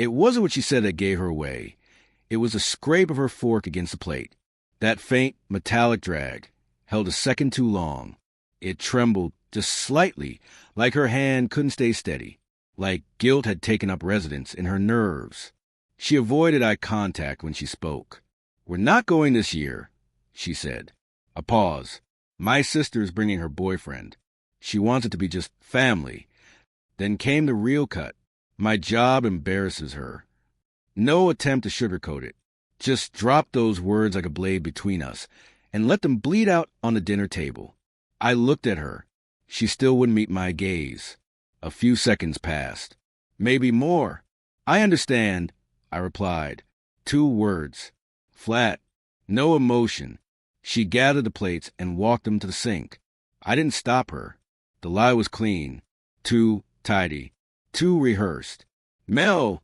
It wasn't what she said that gave her away. It was the scrape of her fork against the plate. That faint, metallic drag held a second too long. It trembled just slightly, like her hand couldn't stay steady, like guilt had taken up residence in her nerves. She avoided eye contact when she spoke. "We're not going this year," she said. A pause. "My sister's bringing her boyfriend. She wants it to be just family." Then came the real cut. "My job embarrasses her." No attempt to sugarcoat it. Just drop those words like a blade between us and let them bleed out on the dinner table. I looked at her. She still wouldn't meet my gaze. A few seconds passed. "Maybe more." "I understand," I replied. 2 words. Flat. No emotion. She gathered the plates and walked them to the sink. I didn't stop her. The lie was clean. Too tidy. Too rehearsed. Mel,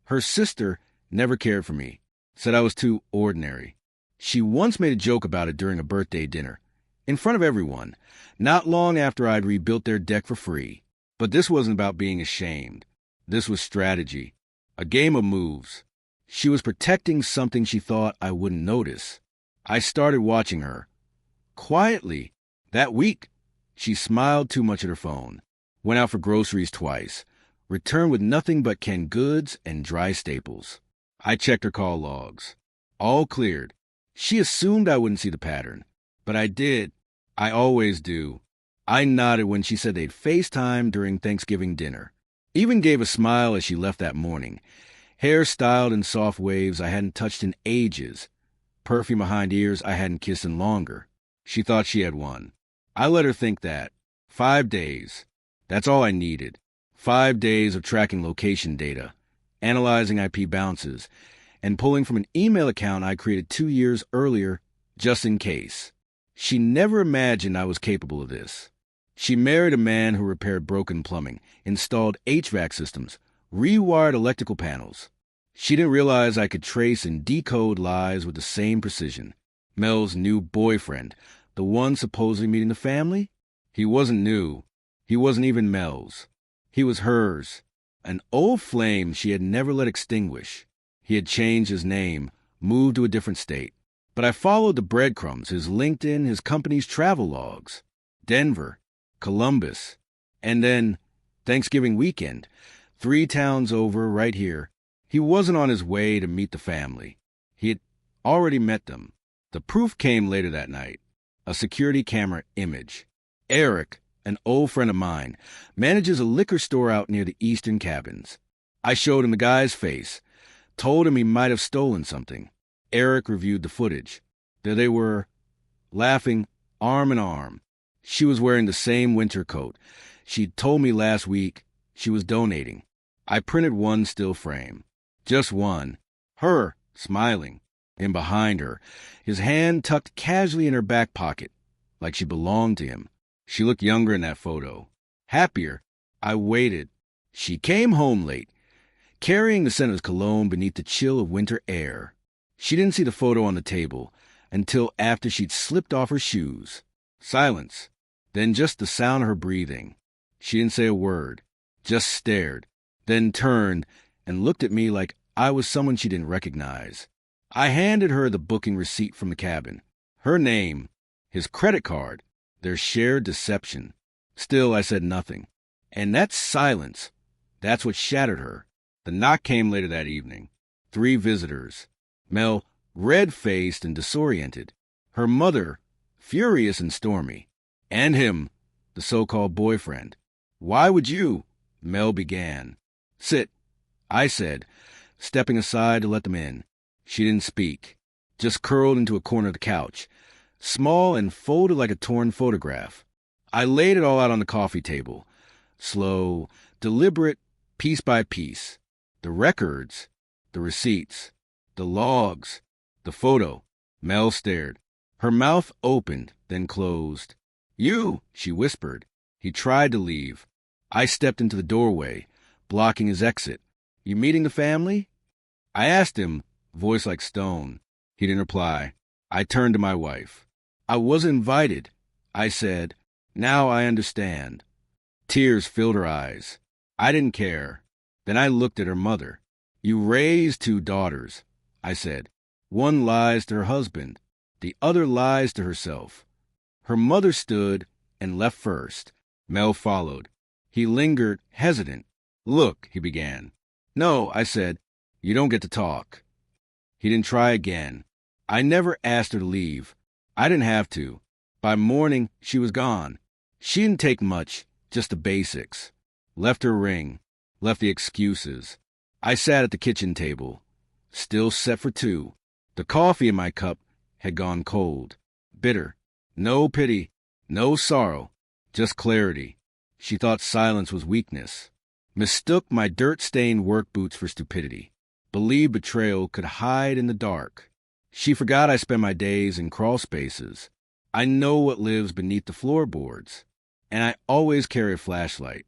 her sister, never cared for me. Said I was too ordinary. She once made a joke about it during a birthday dinner. In front of everyone. Not long after I'd rebuilt their deck for free. But this wasn't about being ashamed. This was strategy. A game of moves. She was protecting something she thought I wouldn't notice. I started watching her. Quietly. That week, she smiled too much at her phone. Went out for groceries twice. Returned with nothing but canned goods and dry staples. I checked her call logs. All cleared. She assumed I wouldn't see the pattern. But I did. I always do. I nodded when she said they'd FaceTime during Thanksgiving dinner. Even gave a smile as she left that morning. Hair styled in soft waves I hadn't touched in ages. Perfume behind ears I hadn't kissed in longer. She thought she had won. I let her think that. 5 days. That's all I needed. 5 days of tracking location data, analyzing IP bounces, and pulling from an email account I created 2 years earlier, just in case. She never imagined I was capable of this. She married a man who repaired broken plumbing, installed HVAC systems, rewired electrical panels. She didn't realize I could trace and decode lies with the same precision. Mel's new boyfriend, the one supposedly meeting the family? He wasn't new. He wasn't even Mel's. He was hers. An old flame she had never let extinguish. He had changed his name, moved to a different state. But I followed the breadcrumbs, his LinkedIn, his company's travel logs. Denver, Columbus, and then Thanksgiving weekend, 3 towns over, right here. He wasn't on his way to meet the family. He had already met them. The proof came later that night. A security camera image. Eric, an old friend of mine, manages a liquor store out near the eastern cabins. I showed him the guy's face, told him he might have stolen something. Eric reviewed the footage. There they were, laughing, arm in arm. She was wearing the same winter coat. She'd told me last week she was donating. I printed one still frame. Just one. Her, smiling. And behind her, his hand tucked casually in her back pocket, like she belonged to him. She looked younger in that photo. Happier. I waited. She came home late, carrying the scent of cologne beneath the chill of winter air. She didn't see the photo on the table until after she'd slipped off her shoes. Silence. Then just the sound of her breathing. She didn't say a word, just stared, then turned and looked at me like I was someone she didn't recognize. I handed her the booking receipt from the cabin. Her name, his credit card, their shared deception. Still, I said nothing. And that silence, that's what shattered her. The knock came later that evening. 3 visitors. Mel, red-faced and disoriented. Her mother, furious and stormy. And him, the so-called boyfriend. "Why would you?" Mel began. "Sit," I said, stepping aside to let them in. She didn't speak, just curled into a corner of the couch, small and folded like a torn photograph. I laid it all out on the coffee table, slow, deliberate, piece by piece. The records, the receipts, the logs, the photo. Mel stared. Her mouth opened, then closed. "You," she whispered. He tried to leave. I stepped into the doorway, blocking his exit. "You meeting the family?" I asked him, voice like stone. He didn't reply. I turned to my wife. "I wasn't invited," I said. "Now I understand." Tears filled her eyes. I didn't care. Then I looked at her mother. You raised two daughters, I said. One lies to her husband. The other lies to herself. Her mother stood and left first. Mel followed. He lingered, hesitant. Look, he began. No, I said. You don't get to talk. He didn't try again. I never asked her to leave. I didn't have to. By morning, she was gone. She didn't take much, just the basics. Left her ring. Left the excuses. I sat at the kitchen table, still set for two. The coffee in my cup had gone cold. Bitter. No pity. No sorrow. Just clarity. She thought silence was weakness. Mistook my dirt-stained work boots for stupidity. Believed betrayal could hide in the dark. She forgot I spent my days in crawl spaces. I know what lives beneath the floorboards. And I always carry a flashlight.